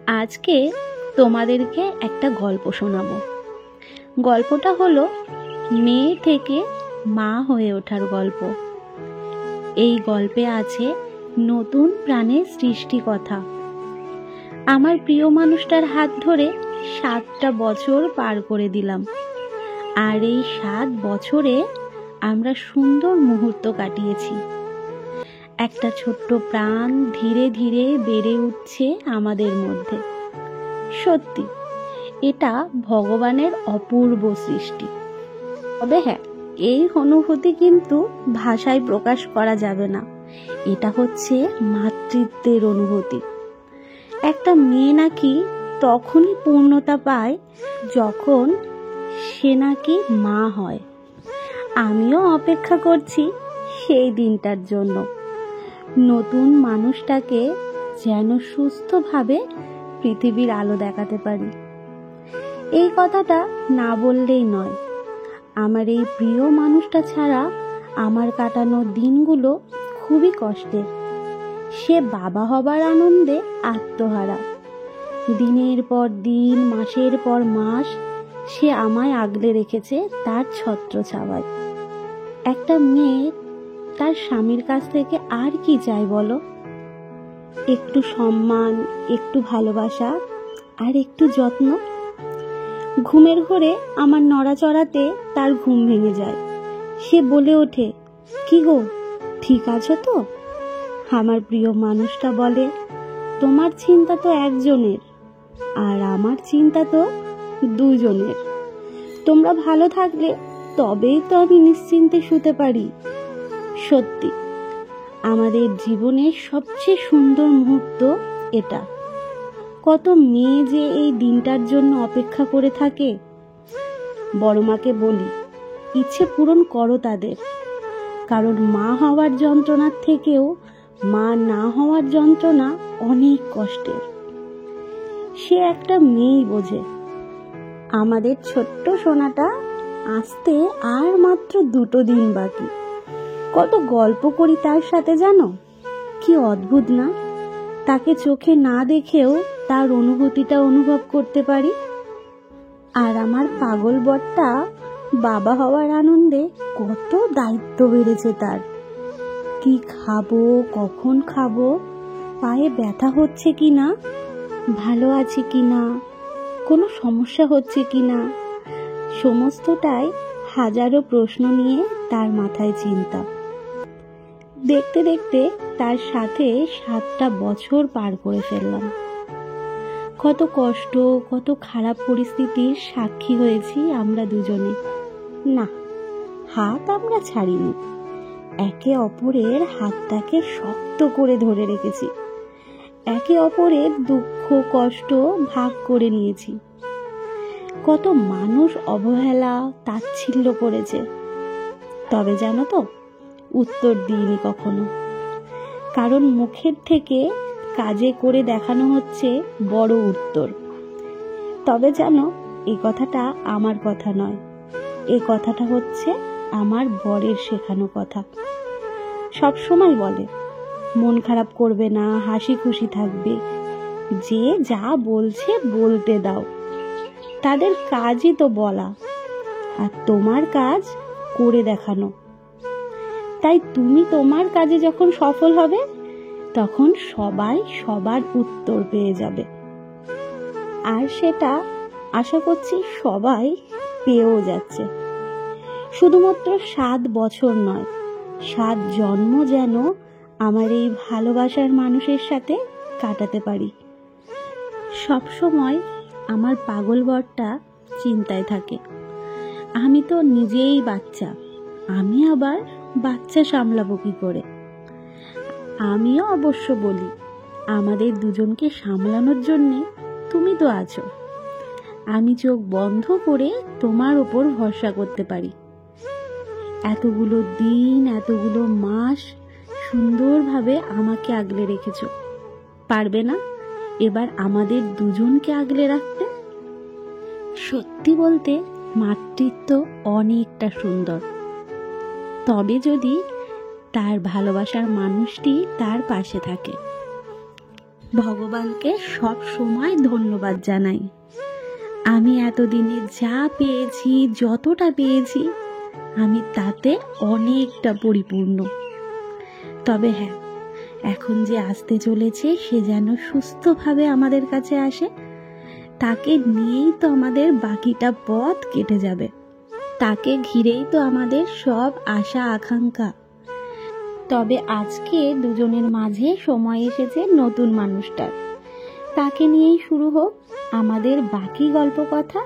আজকে তোমাদেরকে একটা গল্প শোনাবো। গল্পটা হলো মেয়ে থেকে মা হয়ে ওঠার গল্প। এই গল্পে আছে নতুন প্রাণের সৃষ্টি কথা। আমার প্রিয় মানুষটার হাত ধরে 7টা বছর পার করে দিলাম, আর এই 7 বছরে আমরা সুন্দর মুহূর্ত কাটিয়েছি। একটা ছোট্ট প্রাণ ধীরে ধীরে বেড়ে উঠছে আমাদের মধ্যে। সত্যি এটা ভগবানের অপূর্ব সৃষ্টি। তবে হ্যাঁ, এই অনুভূতি কিন্তু ভাষায় প্রকাশ করা যাবে না। এটা হচ্ছে মাতৃত্বের অনুভূতি। একটা মেয়ে নাকি তখনই পূর্ণতা পায় যখন সে নাকি মা হয়। আমিও অপেক্ষা করছি সেই দিনটার জন্য। নতুন মানুষটাকে যেন সুস্থভাবে পৃথিবীর আলো দেখাতে পারি। এই কথাটা না বললেই নয়। আমার এই প্রিয় মানুষটা ছাড়া আমার কাটানো দিনগুলো খুবই কষ্টের। সে বাবা হবার আনন্দে আত্মহারা। দিনের পর দিন, মাসের পর মাস সে আমায় আগলে রেখেছে তার ছত্রছায়ায়। একটা মেয়ে তার স্বামীর কাছ থেকে আর কি চায় বলো? একটু সম্মান, একটু ভালোবাসা, আর একটু যত্ন। ঘুমের ঘোরে আমার নড়াচড়াতে তার ঘুম ভেঙে যায়। সে বলে ওঠে, কি গো, ঠিক আছো তো? আমার প্রিয় মানুষটা বলে, তোমার চিন্তা তো একজনের, আর আমার চিন্তা তো দুজনের। তোমরা ভালো থাকলে তবেই তো আমি নিশ্চিন্তে শুতে পারি। সত্যি আমাদের জীবনের সবচেয়ে সুন্দর মুহূর্ত এটা। কত মেয়ে যে এই দিনটার জন্য অপেক্ষা করে থাকে। বড় মাকে বলি, ইচ্ছে পূরণ করো তাদের, কারণ মা হওয়ার যন্ত্রণার থেকেও মা না হওয়ার যন্ত্রণা অনেক কষ্টের। সে একটা মেয়েই বোঝে। আমাদের ছোট্ট সোনাটা আসতে আর মাত্র 2 দিন বাকি। কত গল্প করি তার সাথে, জানো? কি অদ্ভুত না? তাকে চোখে না দেখেও তার অনুভূতিটা অনুভব করতে পারি। আর আমার পাগল বরটা বাবা হওয়ার আনন্দে কত দায়িত্ব বেড়েছে তার। কি খাবো, কখন খাবো, পায়ে ব্যথা হচ্ছে কিনা, ভালো আছে কিনা, কোনো সমস্যা হচ্ছে কিনা, সমস্তটাই হাজারো প্রশ্ন নিয়ে তার মাথায় চিন্তা। দেখতে দেখতে তার সাথে 7টা বছর পার করে ফেললাম। কত কষ্ট, কত খারাপ পরিস্থিতির সাক্ষী হয়েছি আমরা দুজনে। না, হাত আমরা ছাড়িনি। একে অপরের হাতটাকে শক্ত করে ধরে রেখেছি। একে অপরের দুঃখ কষ্ট ভাগ করে নিয়েছি। কত মানুষ অবহেলা, তাচ্ছিল্য করেছে, তবে জানো তো, উত্তর দিইনি কখনো। কারণ মুখের থেকে কাজে করে দেখানো হচ্ছে বড় উত্তর। তবে জানো, এই কথাটা আমার কথা নয়, এই কথাটা হচ্ছে আমার বরের শেখানো কথা। সব সময় বলে, মন খারাপ করবে না, হাসি খুশি থাকবে, যে যা বলছে বলতে দাও। তাদের কাজই তো বলা, আর তোমার কাজ করে দেখানো। তাই তুমি তোমার কাজে যখন সফল হবে, তখন সবাই সবার উত্তর পেয়ে যাবে। আর সেটা আশা করছি সবাই পেয়েও যাচ্ছে। শুধুমাত্র 7 বছর নয়, 7 জন্ম যেন আমার এই ভালোবাসার মানুষের সাথে কাটাতে পারি। সব সময় আমার পাগল বরটা চিন্তায় থাকে। আমি তো নিজেই বাচ্চা, আমি আবার বাচ্চা সামলাবো কি করে? আমিও অবশ্য বলি, আমাদের দুজনকে সামলানোর জন্যে তুমি তো আছো। আমি চোখ বন্ধ করে তোমার ওপর ভরসা করতে পারি। এতগুলো দিন, এতগুলো মাস সুন্দরভাবে আমাকে আগলে রেখেছো। পারবে না এবার আমাদের দুজনকে আগলে রাখতে? সত্যি বলতে মাতৃত্ব অনেকটা সুন্দর, তবে যদি তার ভালোবাসার মানুষটি তার পাশে থাকে। ভগবানকে সব সময় ধন্যবাদ জানাই। আমি এতদিনে যা পেয়েছি, যতটা পেয়েছি, আমি তাতে অনেকটা পরিপূর্ণ। তবে হ্যাঁ, এখন যে আসতে চলেছে সে যেন সুস্থভাবে আমাদের কাছে আসে, তাকে নিয়েই তো আমাদের বাকিটা পথ কেটে যাবে, তাকে ঘিরেই তো আমাদের সব আশা আকাঙ্ক্ষা। তবে আজকে দুজনের মাঝে সময় এসেছে নতুন মানুষটার, তাকে নিয়েই শুরু হোক আমাদের বাকি গল্প কথা।